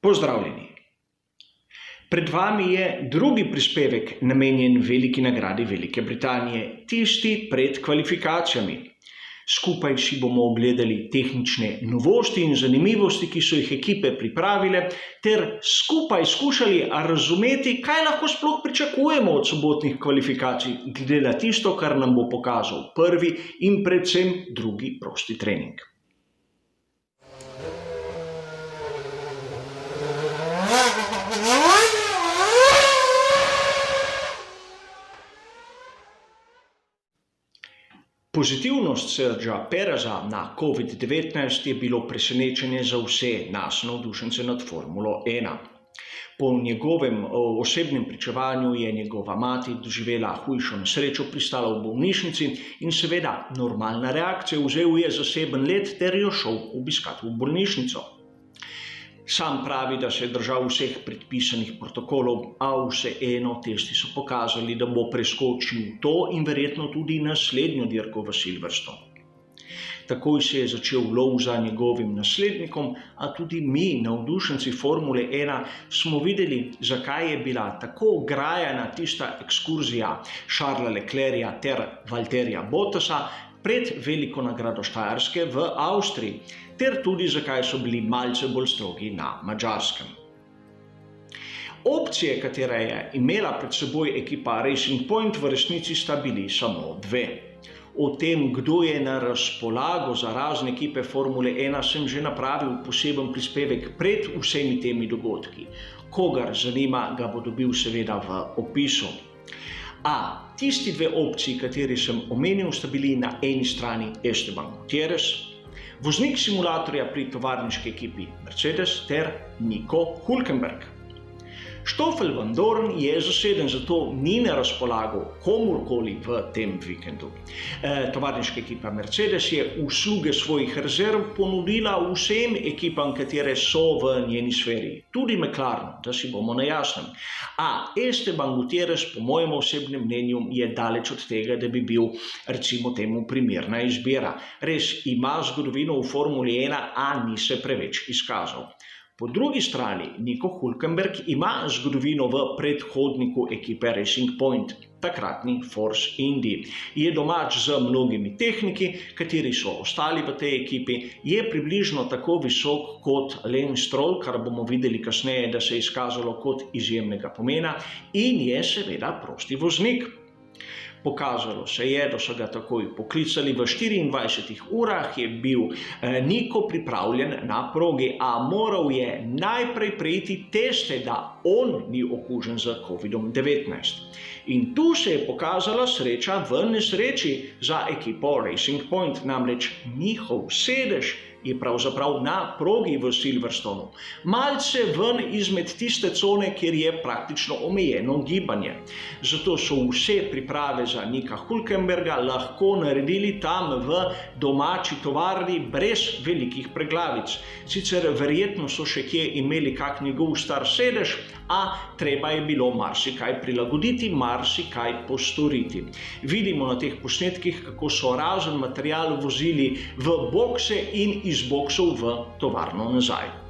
Pozdravljeni! Pred vami je drugi prispevek namenjen veliki nagradi Velike Britanije, tisti pred kvalifikacijami. Skupaj si bomo ogledali tehnične novosti in zanimivosti, ki so jih ekipe pripravile, ter skupaj skušali razumeti, kaj lahko sploh pričakujemo od sobotnih kvalifikacij, glede na tisto, kar nam bo pokazal prvi in predvsem drugi prosti trening. Pozitivnost Sergea Pereza na COVID-19 je bilo presenečenje za vse nas navdušence nad Formulo 1. Po njegovem osebnem pričevanju je njegova mati doživela hujšo nesrečo, pristala v bolnišnici in seveda normalna reakcija, vzel je zaseben let ter jo šel obiskati v bolnišnico. Sam pravi, da se je držal vseh predpisanih protokolov, a vseeno testi so pokazali, da bo preskočil to in verjetno tudi naslednjo dirko v Silverstone. Takoj se je začel lov za njegovim naslednikom, a tudi mi, navdušenci Formule 1, smo videli, zakaj je bila tako grajena tista ekskurzija Charlesa Leclerca ter Valtterija Bottasa pred veliko nagrado Štajerske v Avstriji, ter tudi zakaj so bili malce bolj strogi na Madžarskem. Opcije, katere je imela pred seboj ekipa Racing Point, v resnici sta bili samo dve. O tem, kdo je na razpolago za razne ekipe Formule 1, sem že napravil poseben prispevek pred vsemi temi dogodki. Kogar zanima, ga bo dobil seveda v opisu. A tisti dve opciji, kateri sem omenil, sta bili na eni strani Esteban Gutierrez, voznik simulatorja pri tovarniški ekipi Mercedes, ter Nico Hülkenberg. Stoffel Vandoorne je zaseden, zato ni na razpolago komurkoli v tem vikendu. Tovarniška ekipa Mercedes je usluge svojih rezerv ponudila vsem ekipam, katere so v njeni sferi, tudi McLarenu, da si bomo na jasnem. A Esteban Gutierrez, po mojem osebnem mnenju, je daleč od tega, da bi bil recimo temu primerna izbira. Res ima zgodovino v Formuli 1, a ni se preveč izkazal. Po drugi strani, Nico Hülkenberg ima zgodovino v predhodniku ekipe Racing Point, takratni Force Indy. Je domač z mnogimi tehniki, kateri so ostali v tej ekipi, je približno tako visok kot Lance Stroll, kar bomo videli kasneje, da se je izkazalo kot izjemnega pomena, in je seveda prosti voznik. Pokazalo se je, da so ga takoj poklicali, v 24 urah je bil Nico pripravljen na progi, a moral je najprej prejeti teste, da on ni okužen z COVID-19. In tu se je pokazala sreča v nesreči za ekipo Racing Point, namreč njihov sedež je pravzaprav na progi v Silverstonu, malce ven izmed tiste cone, kjer je praktično omejeno gibanje. Zato so vse priprave za Nika Hülkenberga lahko naredili tam v domači tovarni brez velikih preglavic. Sicer verjetno so še kje imeli kak njegov star sedež, a treba je bilo marsikaj prilagoditi, marsikaj postoriti. Vidimo na teh posnetkih, kako so razen material vozili v bokse in iz boksov v tovarno nazaj.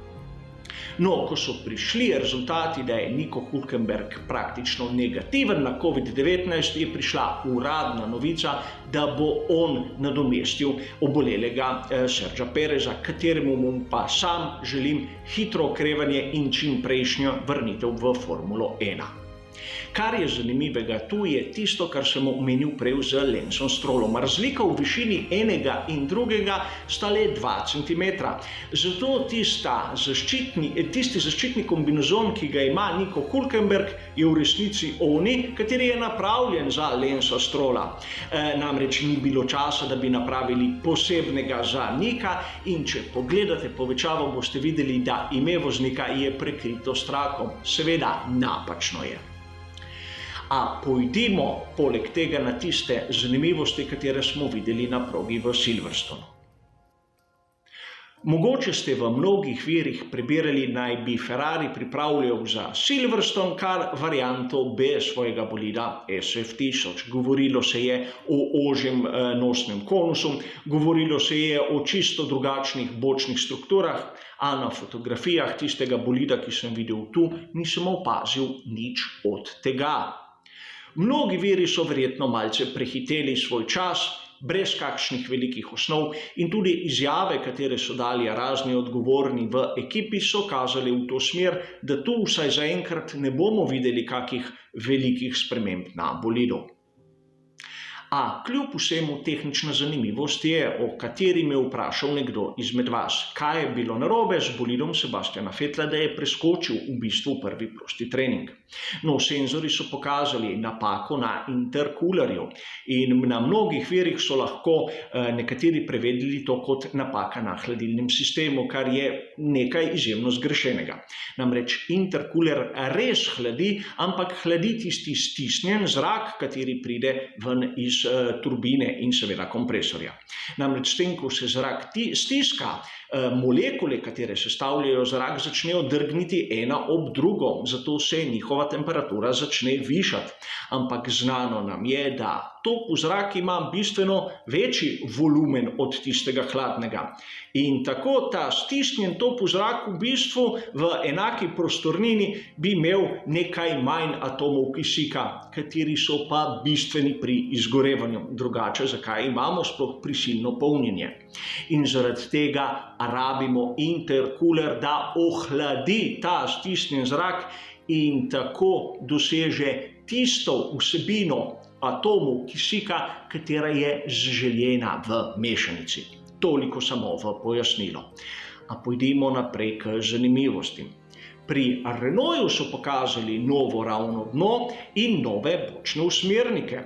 No, ko so prišli rezultati, da je Nico Hülkenberg praktično negativen na COVID-19, je prišla uradna novica, da bo on nadomestil obolelega Sergea Pereza, kateremu pa sam želim hitro okrevanje in čim prejšnjo vrnitev v Formulo 1. Kar je zanimivega tu je tisto, kar sem omenil prej z Lancem Strollom. Razlika v višini enega in drugega sta le 2 cm. Zato tisti zaščitni kombinezon, ki ga ima Nico Hülkenberg, je v resnici oni, kateri je napravljen za Lancea Strolla. Namreč ni bilo časa, da bi napravili posebnega za Nika, in če pogledate povečavo, boste videli, da ime voznika je prekrito s trakom. Seveda, napačno je. A pojdimo poleg tega na tiste zanimivosti, katere smo videli na progi v Silverstonu. Mogoče ste v mnogih virih preberali, naj bi Ferrari pripravljal za Silverstone kar varianto B svojega bolida SF1000. Govorilo se je o ožjem nosnem konusu, govorilo se je o čisto drugačnih bočnih strukturah, a na fotografijah tistega bolida, ki sem videl tu, nisem opazil nič od tega. Mnogi viri so verjetno malce prehiteli svoj čas, brez kakšnih velikih osnov, in tudi izjave, katere so dali razni odgovorni v ekipi, so kazali v to smer, da tu vsaj zaenkrat ne bomo videli kakih velikih sprememb na bolidu. A kljub vsemu tehnična zanimivost je, o kateri me vprašal nekdo izmed vas, kaj je bilo narobe z bolidom Sebastiana Vettela, da je preskočil v bistvu prvi prosti trening. No, senzori so pokazali napako na intercoolerju in na mnogih virih so lahko nekateri prevedli to kot napaka na hladilnem sistemu, kar je nekaj izjemno zgrešenega. Namreč intercooler res hladi, ampak hladi tisti stisnjen zrak, kateri pride ven iz turbine in seveda kompresorja. Namreč s tem, ko se zrak stiska, molekule, katere sestavljajo zrak, začnejo drgniti ena ob drugo, zato se njihova temperatura začne višati. Ampak znano nam je, da top v zrak ima bistveno večji volumen od tistega hladnega. In tako ta stisnjen top v zrak v bistvu v enaki prostornini bi imel nekaj manj atomov kisika, kateri so pa bistveni pri izgorevanju. Drugače, zakaj imamo sploh prisilno polnjenje? In zaradi tega rabimo intercooler, da ohladi ta stisnjen zrak in tako doseže tisto vsebino atomov kisika, katera je zaželjena v mešanici. Toliko samo v pojasnilo. A pojdimo naprej k zanimivosti. Pri Renaultu so pokazali novo ravno dno in nove bočne usmernike.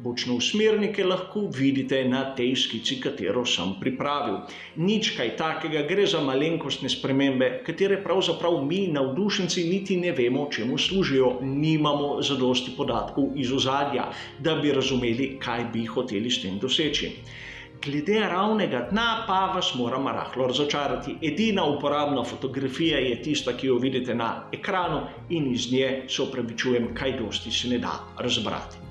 Bočne usmernike lahko vidite na tej skici, katero sem pripravil. Nič kaj takega, gre za malenkostne spremembe, katere pravzaprav mi, navdušenci, niti ne vemo, čemu služijo. Nimamo zadosti podatkov iz ozadja, da bi razumeli, kaj bi hoteli s tem doseči. Glede ravnega dna pa vas moram rahlo razočarati. Edina uporabna fotografija je tista, ki jo vidite na ekranu, in iz nje, se opravičujem, kaj dosti se ne da razbrati.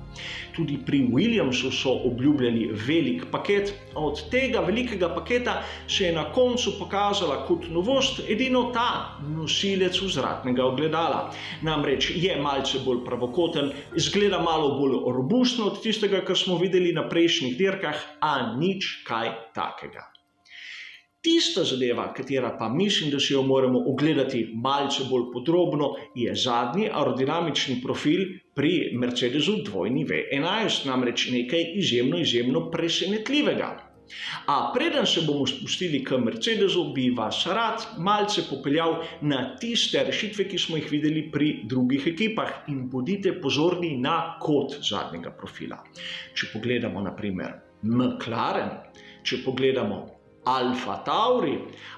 Tudi pri Williamsu so obljubljali velik paket, a od tega velikega paketa se je na koncu pokazala kot novost edino ta nosilec vzvratnega ogledala. Namreč je malce bolj pravokoten, izgleda malo bolj robustno od tistega, kar smo videli na prejšnjih dirkah, a nič kaj takega. Tista zadeva, katera pa mislim, da si jo moramo ogledati malce bolj podrobno, je zadnji aerodinamični profil pri Mercedesu dvojni V11, namreč nekaj izjemno presenetljivega. A preden se bomo spustili k Mercedesu, bi vas rad malce popeljal na tiste rešitve, ki smo jih videli pri drugih ekipah, in bodite pozorni na kot zadnjega profila. Če pogledamo na primer McLaren, če pogledamo Alfa Tauri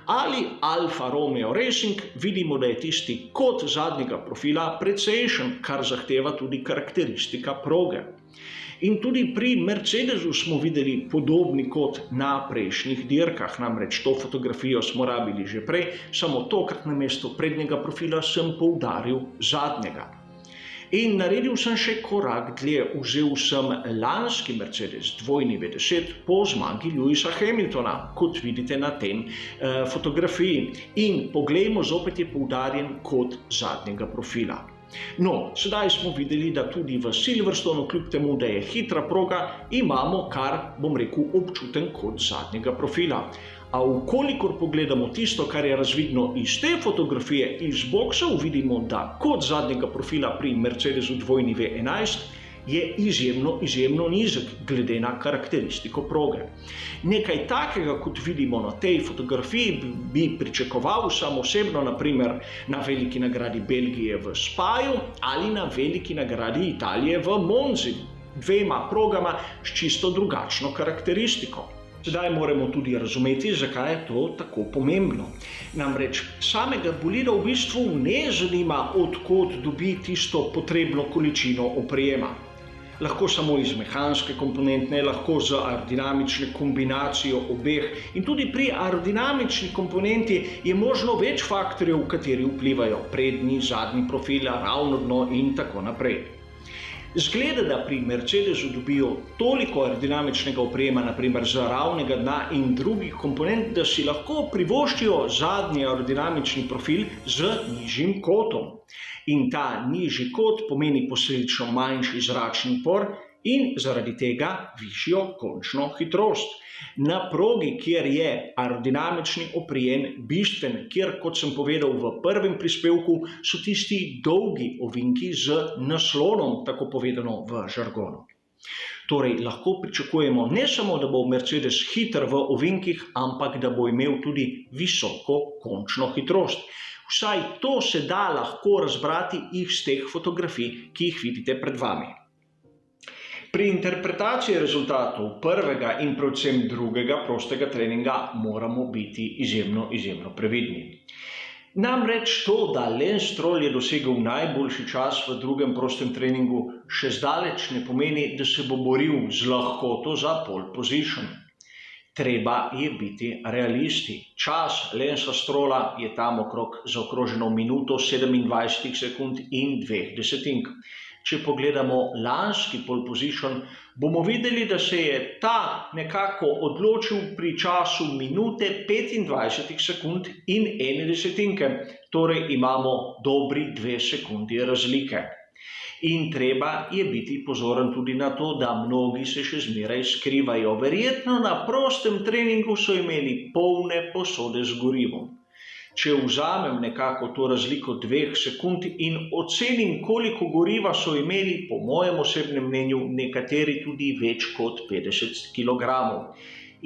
ali Alfa Romeo Racing, vidimo, da je tisti kot zadnjega profila precejšen, kar zahteva tudi karakteristika proge. In tudi pri Mercedesu smo videli podobni kot na prejšnjih dirkah, namreč to fotografijo smo rabili že prej, samo tokrat namesto prednjega profila sem poudaril zadnjega. In naredil sem še korak dlje, vzel sem lanski Mercedes dvojni V10 po zmagi Lewisa Hamiltona, kot vidite na tem fotografiji. In poglejmo, zopet je poudarjen kot zadnjega profila. No, sedaj smo videli, da tudi v Silverstonu, kljub temu, da je hitra proga, imamo kar, bom rekel, občuten kot zadnjega profila. A vkolikor pogledamo tisto, kar je razvidno iz te fotografije iz boksov, vidimo, da kot zadnjega profila pri Mercedesu dvojni V11 je izjemno nizek glede na karakteristiko proge. Nekaj takega, kot vidimo na tej fotografiji, bi pričakoval sam osebno, naprimer na veliki nagradi Belgije v Spaju ali na veliki nagradi Italije v Monzi, dvema progama s čisto drugačno karakteristiko. Sedaj moramo tudi razumeti, zakaj je to tako pomembno. Namreč samega bolida v bistvu ne zanima, od kod dobi tisto potrebno količino oprijema. lahko samo iz mehanske komponente, lahko z aerodinamično kombinacijo obeh. In tudi pri aerodinamični komponenti je možno več faktorjev, kateri vplivajo: prednji, zadnji profil, ravno dno in tako naprej. Zgleda, da pri Mercedesu dobijo toliko aerodinamičnega oprema, naprimer z ravnega dna in drugih komponent, da si lahko privoščijo zadnji aerodinamični profil z nižjim kotom. In ta nižji kot pomeni posledično manjši zračni upor in zaradi tega višjo končno hitrost. Na progi, kjer je aerodinamični oprijem bistven, kjer, kot sem povedal v prvem prispevku, so tisti dolgi ovinki z naslonom, tako povedano v žargonu. Torej, lahko pričakujemo ne samo, da bo Mercedes hiter v ovinkih, ampak da bo imel tudi visoko končno hitrost. Vsaj to se da lahko razbrati iz teh fotografij, ki jih vidite pred vami. Pri interpretaciji rezultatov prvega in predvsem drugega prostega treninga moramo biti izjemno previdni. Namreč to, da Lance Stroll je dosegel najboljši čas v drugem prostem treningu, še zdaleč ne pomeni, da se bo boril z lahkoto za pole position. Treba je biti realisti. Čas Lancea Strolla je tam zaokroženo minuto 27 sekund in 2 desetink. Če pogledamo lanski pole position, bomo videli, da se je ta nekako odločil pri času minute 25 sekund in 1 desetinke, torej imamo dobri 2 sekundi razlike. In treba je biti pozoren tudi na to, da mnogi se še zmeraj skrivajo. Verjetno na prostem treningu so imeli polne posode z gorivom. Če vzamem nekako to razliko 2 sekund in ocenim, koliko goriva so imeli, po mojem osebnem mnenju, nekateri tudi več kot 50 kg.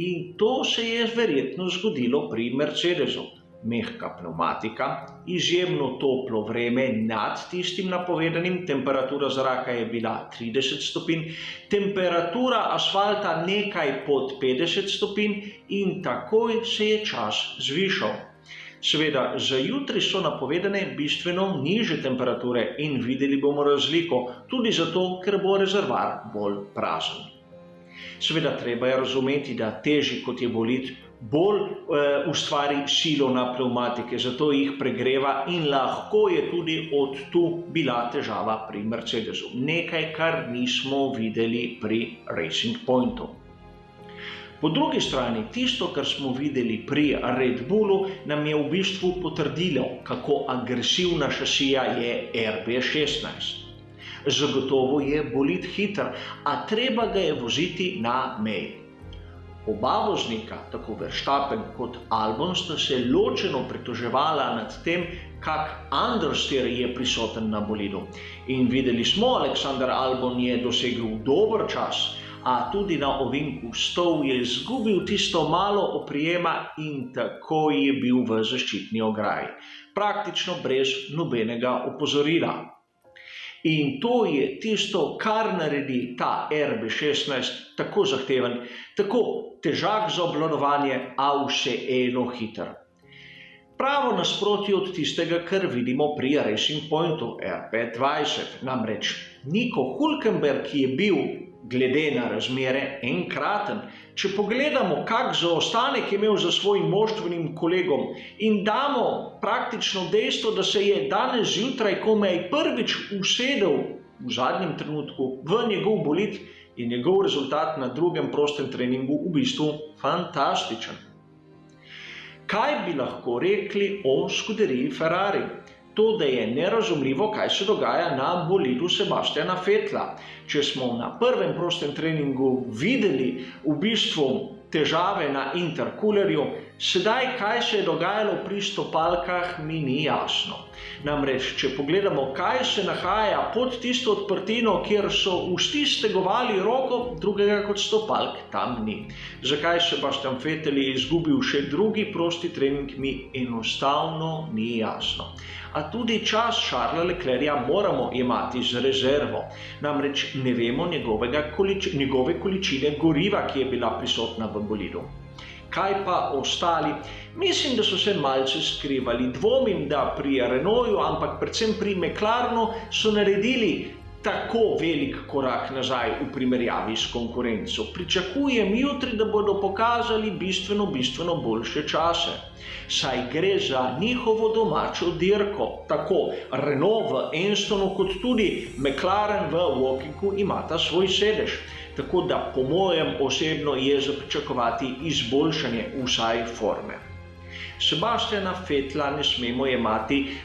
In to se je verjetno zgodilo pri Mercedesu. Mehka pneumatika, izjemno toplo vreme nad tistim napovedanim, temperatura zraka je bila 30 stopinj, temperatura asfalta nekaj pod 50 stopinj in takoj se je čas zvišal. Seveda, za jutri so napovedane bistveno nižje temperature in videli bomo razliko, tudi zato, ker bo rezervoar bolj prazen. Seveda, treba je razumeti, da težji kot je bolid, bolj ustvari silo na pneumatike, zato jih pregreva in lahko je tudi od tu bila težava pri Mercedesu. Nekaj, kar nismo videli pri Racing Pointu. Po drugi strani, tisto, kar smo videli pri Red Bullu, nam je v bistvu potrdilo, kako agresivna šasija je RB16. Zagotovo je bolid hiter, a treba ga je voziti na meji. Oba voznika, tako Verstappen kot Albon, sta se ločeno pritoževala nad tem, kak understeer je prisoten na bolidu. In videli smo, Alexander Albon je dosegel dober čas, a tudi na ovinku stol je izgubil tisto malo oprijema in tako je bil v zaščitni ograji. Praktično brez nobenega opozorila. In to je tisto, kar naredi ta RB16 tako zahteven, tako težak za obvladovanje, a vseeno hiter. Pravo nasprotje od tistega, kar vidimo pri Racing Pointu RB20. Namreč Nico Hülkenberg, ki je bil glede na razmere enkraten. Če pogledamo, kak zaostanek je imel za svojim moštvenim kolegom in damo praktično dejstvo, da se je danes zjutraj komaj prvič usedel v zadnjem trenutku v njegov bolid, je njegov rezultat na drugem prostem treningu v bistvu fantastičen. Kaj bi lahko rekli o skuderiji Ferrari? To, da je nerazumljivo, kaj se dogaja na bolidu Sebastiana Vettela. Če smo na prvem prostem treningu videli v bistvu težave na intercoolerju, sedaj, kaj se je dogajalo pri stopalkah, mi ni jasno. Namreč, če pogledamo, kaj se nahaja pod tisto odprtino, kjer so vsi stegovali roko, drugega kot stopalk tam ni. Zakaj Sebastian Vettel je izgubil še drugi prosti trening, mi enostavno ni jasno. A tudi čas Charlesa Leclerca moramo imati z rezervo. Namreč ne vemo njegove količine goriva, ki je bila prisotna v bolidu. Kaj pa ostali? Mislim, da so se malce skrivali. Dvomim, da pri Renaultu, ampak predvsem pri McLarenu so naredili tako velik korak nazaj v primerjavi s konkurenco. Pričakujem jutri, da bodo pokazali bistveno boljše čase, saj gre za njihovo domačo dirko. Tako Renault v Enstonu kot tudi McLaren v Wokingu imata svoj sedež. Tako da po mojem osebno je za pričakovati izboljšanje vsaj forme. Sebastiana Vettela ne smemo jemati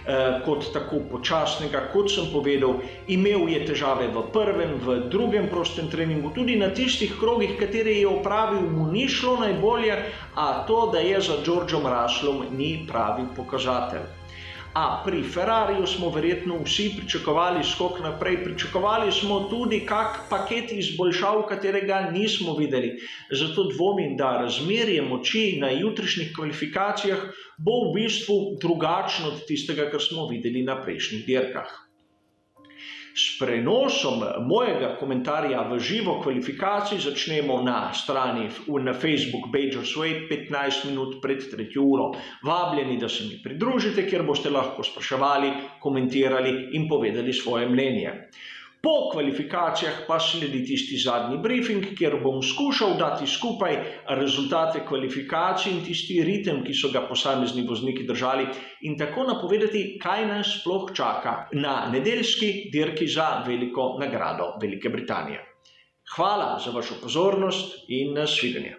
kot tako počasnega, kot sem povedal. Imel je težave v prvem, v drugem prostem treningu, tudi na tistih krogih, katere je opravil, mu ni šlo najbolje, a to, da je za Georgeom Russellom, ni pravi pokazatelj. A pri Ferrariju smo verjetno vsi pričakovali skok naprej, pričakovali smo tudi kak paket izboljšav, katerega nismo videli. Zato dvomim, da razmerje moči na jutrišnjih kvalifikacijah bo v bistvu drugačno od tistega, kar smo videli na prejšnjih dirkah. S prenosom mojega komentarja v živo kvalifikacij začnemo na strani na Facebook Bajors Way 15 minut pred 3. uro. Vabljeni, da se mi pridružite, kjer boste lahko spraševali, komentirali in povedali svoje mnenje. Po kvalifikacijah pa sledi tisti zadnji briefing, kjer bom skušal dati skupaj rezultate kvalifikacij in tisti ritem, ki so ga posamezni vozniki držali, in tako napovedati, kaj nas sploh čaka na nedeljski dirki za veliko nagrado Velike Britanije. Hvala za vašo pozornost in nasvidenje.